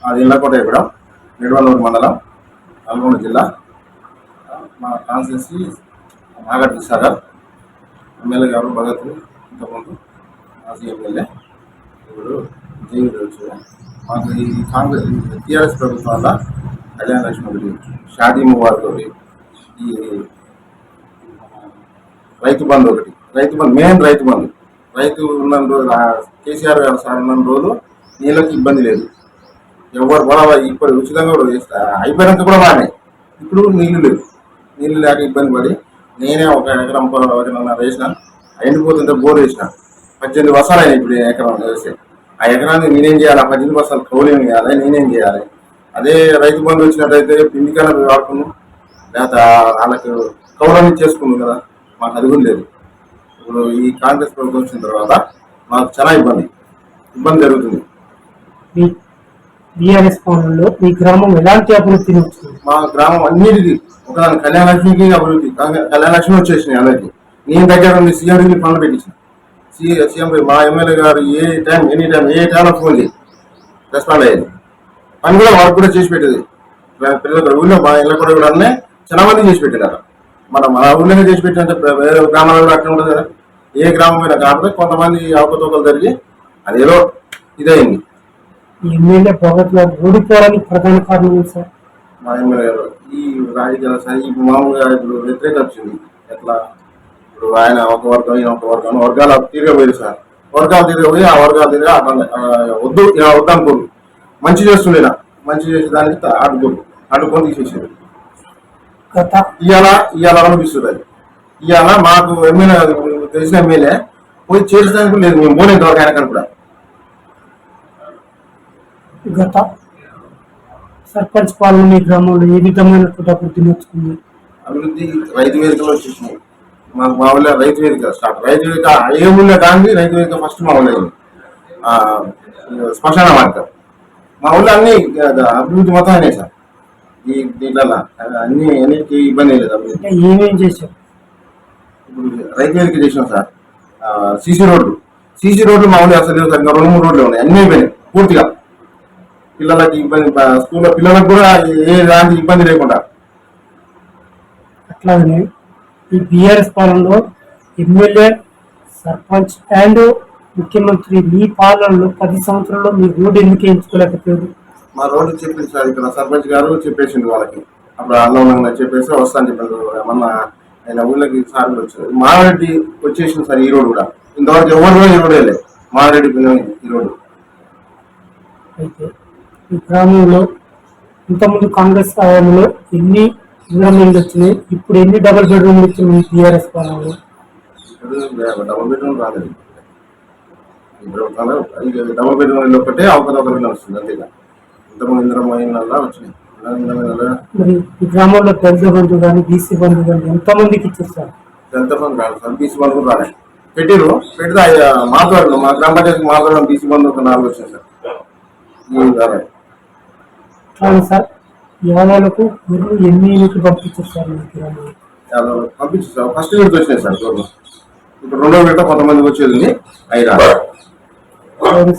అది ఇళ్ళకోట కూడా నిడవలూరు మండలం నల్గొండ జిల్లా. మా కాన్స్టిట్యూన్సీ నాగటి సాగర్. ఎమ్మెల్యే గారు భగత్ ఇంతకుముందు మాజీ ఎమ్మెల్యే, ఇప్పుడు జైలు వచ్చారు. మాకు ఈ కాంగ్రెస్ టీఆర్ఎస్ ప్రభుత్వం వల్ల కళ్యాణ లక్ష్మి ఒకటి, షాదీ ముబారక్ ఒకటి, ఈ రైతు బంధు ఒకటి, రైతు బంధు మెయిన్ రైతు బంధు. రైతు ఉన్న రోజు కేసీఆర్ గారు సార్ ఉన్న రోజు నీళ్ళకి ఇబ్బంది లేదు. ఎవరు కూడా ఇప్పుడు ఉచితంగా కూడా అయిపోయినాక కూడా బాగానే. ఇప్పుడు నీళ్లు లేవు, నీళ్ళు లేక ఇబ్బంది పడి నేనే ఒక ఎకరం వేసిన, ఎండిపోతుంటే బోర్ వేసిన. 18 బస్తాలు అయినాయి ఇప్పుడు ఎకరం వేస్తే. ఆ ఎకరాన్ని నేనేం చేయాలి? ఆ 18 బస్తాలు కౌలేం చేయాలి, నేనేం చేయాలి? అదే రైతు బంధు వచ్చినట్టయితే పిండికైనా వాడుకున్నాం, లేకపోతే వాళ్ళకి కౌలం చేసుకున్నాం కదా. మాకు అది కూడా లేదు. ఇప్పుడు ఈ కాంగ్రెస్ ప్రభుత్వం వచ్చిన తర్వాత మాకు చాలా ఇబ్బంది జరుగుతుంది. మీ గ్రామం ఎలాంటి అభివృద్ధి? మా గ్రామం అన్నిటికీ ఒక కళ్యాణ లక్ష్మికి అభివృద్ధి. కళ్యాణ లక్ష్మి వచ్చేసినాయి అందరికి. నేను దగ్గర నుండి సీఎం రిలీఫ్ ఫండ్ పెట్టించిన. సీఎం మా ఎమ్మెల్యే గారు ఎనీ టైం ఏ టైంలో ఫోన్ చేసి రెస్పాండ్ అయ్యేది. పని కూడా వర్క్ కూడా చేసి పెట్టేది. పిల్లలు ఊళ్ళో మా ఇళ్ళ కూడా అన్నీ చాలా మంది చేసి పెట్టారు. మన ఊళ్ళోనే చేసి పెట్టినంటే వేరే గ్రామాలలో అట్లా ఉంటుంది కదా. ఏ గ్రామం అయినా కాకపోతే కొంతమంది అవకతవకలు జరిగి అదేదో ఇదైంది. ఎమ్మెల్యే భగత్ గారు ఓడిపోవడానికి ప్రధాన కారణం సార్? మా ఎమ్మెల్యే గారు ఈ రాజకీయాలు సార్ ఇప్పుడు మామూలుగా ఇప్పుడు వ్యతిరేకత వచ్చింది. ఎట్లా ఇప్పుడు ఆయన ఒక వర్గం, ఈయన ఒక వర్గం, వర్గాలు తిరగబోయేది సార్. వర్గాలు తిరగబోయి ఆ వర్గాలు తిరిగి వద్దు అనుకోరు. మంచి చేస్తుండేనా, మంచి చేసే దానికి అడ్డుకొని తీసేసారు. ఇవాళ అనిపిస్తుంది. అది ఇవాళ మాకు ఎమ్మెల్యే తెలిసిన ఎమ్మెల్యే పోయి చేసేదానికి లేదు. మేము పోలేదు ఇంతవరకు ఆయన కూడా. గత సర్పంచ్ పాలన మీ గ్రామంలో ఏ విధమైన అభివృద్ధి నేర్చుకుంది? అభివృద్ధి రైతు వేదికలు వచ్చేసినాయి. మా ఊళ్ళో రైతు వేదిక స్టార్ట్. రైతు వేదిక ఏ ఊళ్ళో కానీ రైతు వేదిక ఫస్ట్ మా ఊళ్ళో ఉంది. శ్మశాన మార్గం మా ఊళ్ళో అన్ని అభివృద్ధి మొత్తం అయినాయి సార్. ఈ దీంట్లో అన్నిటికీ ఇబ్బంది లేదు. అభివృద్ధి ఏమేం చేశారు? ఇప్పుడు రైతు వేదిక చేసినాం సార్. సీసీ రోడ్లు మా ఊళ్ళో అసలు లేవు సార్. ఇంకా 2-3 రోడ్లు ఉన్నాయి, అన్నీ అయిపోయినాయి పూర్తిగా. పిల్లలకి ఇబ్బంది, స్కూల్లో పిల్లలకు కూడా ఏ దానికి ఇబ్బంది లేకుండా. అట్లాగనే ఈ బీఆర్ఎస్ పాలనలో ఎమ్మెల్యే, సర్పంచ్ అండ్ ముఖ్యమంత్రి మీ పాలనలో 10 సంవత్సరాల్లో మీ రోడ్డు ఎందుకు ఎంచుకోలేకపోయారు? మా రోడ్డు చెప్పింది సార్. ఇక్కడ సర్పంచ్ గారు చెప్పేసిండు వాళ్ళకి. అప్పుడు అన్నంగా చెప్పేసి వస్తాను చెప్పారు. మొన్న ఆయన ఊళ్ళకి సార్ కూడా వచ్చారు. మారెడ్డి వచ్చేసింది సార్. ఈ రోడ్డు కూడా ఇంతవరకు ఎవరు కూడా ఈ రోడ్డు వెళ్ళలేదు. మారెడ్డి ఈ రోడ్డు. అయితే ఈ గ్రామంలో ఇంతకుముందు కాంగ్రెస్ హయాంలో ఎన్ని ఇళ్ళు వచ్చినాయి? ఇప్పుడు ఎన్ని డబుల్ బెడ్రూమ్లు వచ్చినాయి టీఆర్ఎస్ పాలనలో? డబుల్ బెడ్రూమ్ రాలేదు. డబుల్ బెడ్రూమ్ ఇల్లు ఒకటే అవకతవకలు వస్తుంది అంతేగా. ఇంతకుముందు ఇంద్రమహిళ వచ్చినాయి. మరి ఈ గ్రామంలో దళిత బంధు కానీ బీసీ బంధు కానీ ఎంతమందికి ఇచ్చారు సార్? దళిత బంధు రాదు సార్, బీసీ బంధు కూడా రాలేదు. పెడితే మాట్లాడడం మా గ్రామ పంచాయతీ మాట్లాడడం బీసీ బంధు ఒక 4 వచ్చినాయి సార్. సార్ యాదాలకు గొర్రెలు ఎన్ని యూనిట్లు పంపించారు సార్? పంపించారు సార్. ఫస్ట్ యూనిట్ వచ్చినాయి సార్ గొర్రెలు. ఇప్పుడు 2వ విడత కొంతమందికి వచ్చేది అయినా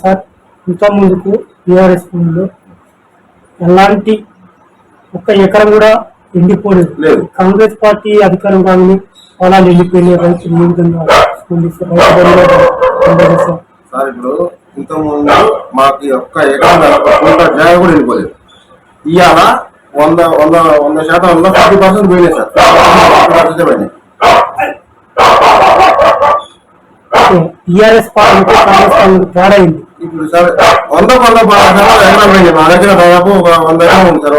సార్. ఇంత ముందుకు టీఆర్ఎస్ లో ఎలాంటి ఒక్క ఎకరం కూడా ఎండిపోలేదు. కాంగ్రెస్ పార్టీ అధికారం కాగానే పొలాలు ఎండిపోయినాయి. రైతులు ఏ విధంగా సార్? ఇప్పుడు ఇంతకుముందు మాకు ఒక్క ఎకరం జాగా కూడా వెళ్ళిపోలేదు. ఇవాళ 100% 50% పోయినాయి సార్. 50% పోయినాయి. టీఆర్ఎస్ పార్టీకి కాంగ్రెస్ పార్టీకి తేడా అయింది. ఇప్పుడు సార్ 100 ఎకరాలు పోయింది. మా దగ్గర దాదాపు ఒక 100 ఎకరం ఉంది సార్.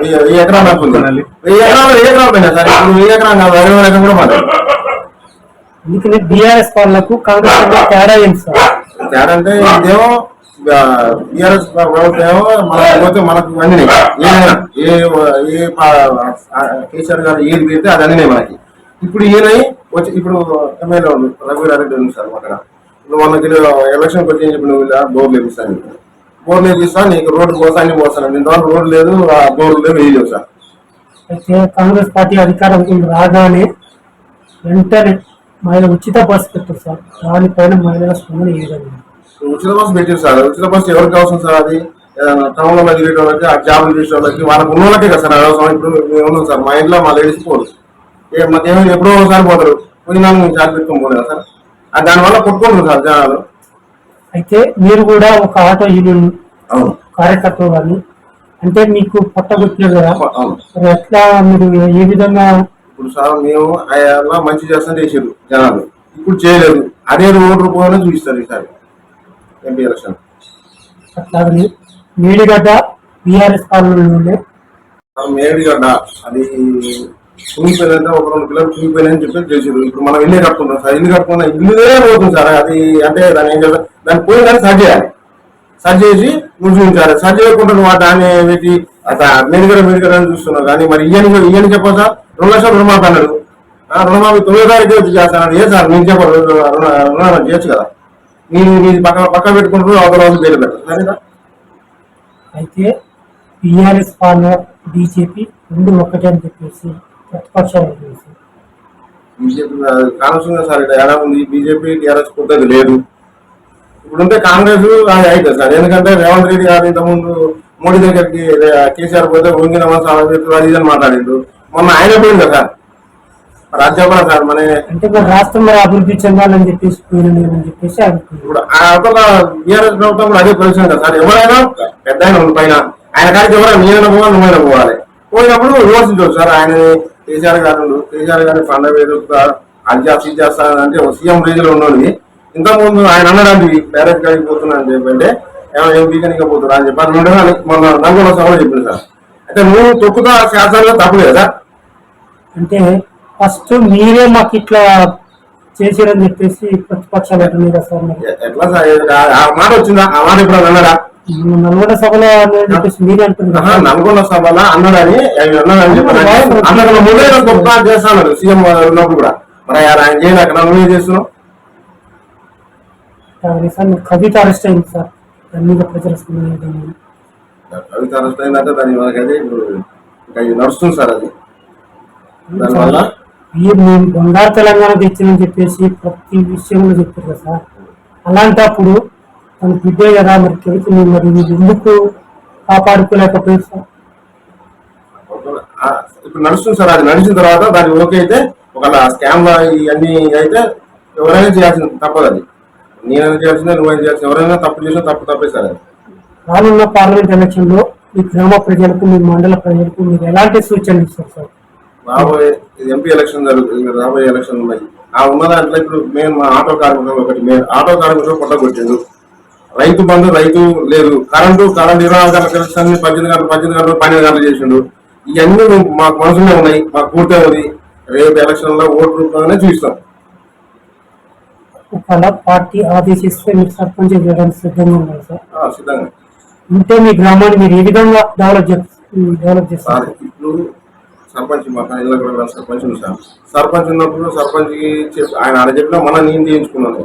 1000 ఎకరాలు నాకు ఉంది. 1000 ఎకరాలు పోయినా సార్. ఇప్పుడు 1000 ఎకరాలు కాదు, 20 ఎకరం కూడా మాట్లాడు. అందుకని బీఆర్ఎస్ పాలనకు కాంగ్రెస్ తేడా అయింది సార్. తేడా అంటే ఇదేమో బీఆర్ఎస్ ప్రభుత్వం మనకు అందినాయి. ఏదైనా కేసీఆర్ గారు ఏది పెడితే అది అందినాయి మనకి. ఇప్పుడు ఈయనై వచ్చి ఇప్పుడు ఎమ్మెల్యే ఉంది రఘువీరారెడ్డి ఉంది సార్. అక్కడ ఇప్పుడు మనకి ఎలక్షన్కి వచ్చి చెప్పి నువ్వు బోర్లు వేపిస్తాను, బోర్లు వేపిస్తాను, నీకు రోడ్డు పోసాన్ని పోస్తాను. ఇంతవరకు రోడ్డు లేదు, ఆ బోర్లు లేవు, వేయలేవు సార్. అయితే కాంగ్రెస్ పార్టీ అధికారం రాగానే వెంటనే మహిళ ఉచిత బస్సు పెట్టారు సార్. దానిపైన మహిళల స్పందన ఏ విధంగా? ఉచిత బస్సు పెట్టారు సార్. ఉచిత బస్సు ఎవరికి అవసరం సార్? అది టౌన్లో తిరిగే వాళ్ళకి ఆ జాబులు చేసే వాళ్ళకి వాళ్ళకి ఉన్న వాళ్ళకే కదా సార్ వ్యవసాయం. ఇప్పుడు మేము ఉన్నాం సార్, మా ఇంట్లో మా లేడీస్ పోరు, మాకేమో ఎప్పుడో ఒకసారి పోతారు, పోయినా మేము చార్జ్ పెట్టుకొని పోలేదు సార్. దానివల్ల కొట్టుకుంటుంది సార్ జనాలు. అయితే మీరు కూడా ఒక ఆటో యూనియన్ అవును కార్యకర్త కానీ అంటే మీకు పట్టగొట్టినారు కదా, అవును. మరి ఎట్లా మీరు ఏ విధంగా? ఇప్పుడు సార్ మేము అలా మంచి చేస్తాను చేసారు జనాలు, ఇప్పుడు చేయలేదు. అదే ₹1 చూపిస్తారు ఈసారి ఎంపీ ఎలక్షన్. అట్లాగని మేడిగడ్డ బీఆర్ఎస్ పాలనలోనే మేడిగడ్డ అది కుంగిపోయిందంటే ఒక 2 కిలోలు కుంగిపోయినాయని చెప్పి చేసారు. ఇప్పుడు మనం ఇల్లు కట్టుకుంటాం సార్, ఇల్లు కట్టుకున్న ఇల్లునే పోతుంది సార్. అది అంటే దాన్ని ఏం చేయాలి, దాన్ని పోయిందని సర్జ్ చేయాలి, సర్జ్ చేసి చూపించాలి. సర్జ్ చేయకుండా నువ్వు దాన్ని పెట్టి మెడికల్ అని చూస్తున్నావు. కానీ మరి ఇయ్యని చెప్పా సార్, 2 లక్షలు రుణమాఫీ అన్నాడు. రుణమాఫీ 9వ తారీఖు వచ్చి చేస్తాను. ఏ సార్ నేను చెప్పాను రుణాలు చేయొచ్చు కదా, మీరు పక్క పెట్టుకుంటూ అవతల రోజు పేరు పెట్టారు సరేనా. అయితే బీఆర్ఎస్ పాలన బీజేపీ రెండు ఒకటే అని చెప్పేసి ప్రతిపక్షాలు చేసి బీజేపీ కాన్స్టిట్యూషన్ సార్ ఇక్కడ ఎలా ఉంది, బీజేపీ టీఆర్ఎస్ కొత్తది లేదు. ఇప్పుడుంటే కాంగ్రెస్ అది అవుతుంది సార్. ఎందుకంటే రేవంత్ రెడ్డి గారు ఇంతకుముందు మోడీ దగ్గరికి కేసీఆర్ పోతే వంగిన అది ఇదని మాట్లాడిండు. మొన్న ఆయన పోయింది కదా సార్ రాజ్యసభ సార్. మన అంటే రాష్ట్రంలో అభివృద్ధి చెందాలని చెప్పేసి పోయినని చెప్పేసి ఇప్పుడు అవతల బీఆర్ఎస్ ప్రభుత్వం కూడా అదే పరిస్థితి కదా సార్. ఎవరైనా పెద్ద ఆయన పైన ఆయన కాడికి ఎవరైనా నేనైనా పోవాలి నువ్వైనా పోవాలి. పోయినప్పుడు విమర్శించవచ్చు సార్. ఆయన కేసీఆర్ గారిని పండగ అది చేస్తా అంటే సీఎం రేంజ్లో ఉన్నది. ఇంతకుముందు ఆయన అన్నడానికి డైరెక్ట్ గారికి పోతున్నా అని చెప్పంటే ఎంపీగా పోతున్నా అని చెప్పి మొన్న నల్గొండ సభలో చెప్పింది సార్. అయితే నువ్వు తొక్కుతా శాసనంలో తప్పలేదు సార్. అంటే ఫస్ట్ మీరే మాకు ఇట్లా చేసారని చెప్పేసి ప్రతిపక్షాలు అంటున్నారు సార్. ఎట్లా సార్ ఆ మాట వచ్చిందా, ఆ మాట ఇప్పుడు అన్నాడా? నల్గొండ సభలో చెప్పేసి మీరే అంటున్నారు. నల్గొండ సభలో అన్నాడని చెప్పి అన్న ముందే గొప్ప చేస్తాను సీఎం ఉన్నప్పుడు కూడా. మరి ఆయన చేయను అక్కడ నువ్వే చేస్తున్నావు. కవిత అరెస్ట్ అయింది సార్, దాని మీద ప్రజలు కవిత అరెస్ట్ అయిందంటే దాని మనకైతే ఇప్పుడు ఇంకా నడుస్తుంది సార్. అది దానివల్ల మేము బంగారు తెలంగాణ తెచ్చిందని చెప్పేసి ప్రతి విషయంలో చెప్పారు కదా సార్. అలాంటప్పుడు తన బిడ్డే కదా, మరి కవితని మరి ఎందుకు కాపాడుకోలేకపోయింది సార్? ఇప్పుడు నడుస్తుంది సార్. అది నడిచిన తర్వాత దాని ఓకే అయితే ఒకవేళ స్కామ్ ఇవన్నీ అయితే ఎవరైనా చేయాల్సింది తప్పదు. అది నేనైనా చేయాల్సిందే, నువ్వైనా చేయాల్సింది. ఎవరైనా తప్పు చేసినా తప్పే సార్. అది రానున్న పార్లమెంట్ ఎలక్షన్ లో మీ గ్రామ ప్రజలకు, మీ మండల ప్రజలకు మీరు ఎలాంటి సూచనలు ఇస్తారు సార్? రాబోయే ఎంపీ ఎలక్షన్ జరుగుతుంది, రాబోయే ఎలక్షన్ ఉన్నాయి. ఆ ఉన్న దాంట్లో ఇప్పుడు మేము మా ఆటో కార్మికులు ఒకటి ఆటో కార్మికులు కొట్టగొట్టిండు. రైతు బంధు రైతు లేదు, కరెంటు 24 గంటల కనెక్షన్ 18 గంటలు 12 గంటలు చేసిండు. ఇవన్నీ మాకు మనసులో ఉన్నాయి, మాకు పూర్తి ఉంది. రేపు ఎలక్షన్ లో ఓటు రూపంగానే చూస్తాం. ఒకవేళ పార్టీ ఆదేశిస్తే మీరు సర్పంచ్ చేయడానికి సిద్ధంగా ఉన్నారు సార్? సిద్ధంగా ఉంటే మీ గ్రామాన్ని మీరు ఏ విధంగా డెవలప్ చేస్తారు? ఇప్పుడు సర్పంచ్ మా ఇళ్ళ కూడా సర్పంచ్ ఉంది సార్. సర్పంచ్ ఉన్నప్పుడు సర్పంచ్ ఆయన ఆడ చెప్పినా మనం నేను చేయించుకున్నాను.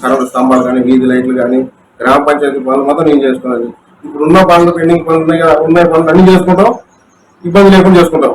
కరెంటు స్తంభాలు కానీ, వీధి లైట్లు కానీ, గ్రామ పంచాయతీ పనులు మొత్తం నేను చేసుకున్నది. ఇప్పుడు ఉన్న పనులు పెండింగ్ పనులు ఉన్నాయి, పనులు అన్ని చేసుకుంటాం, ఇబ్బంది లేకుండా చేసుకుంటాం.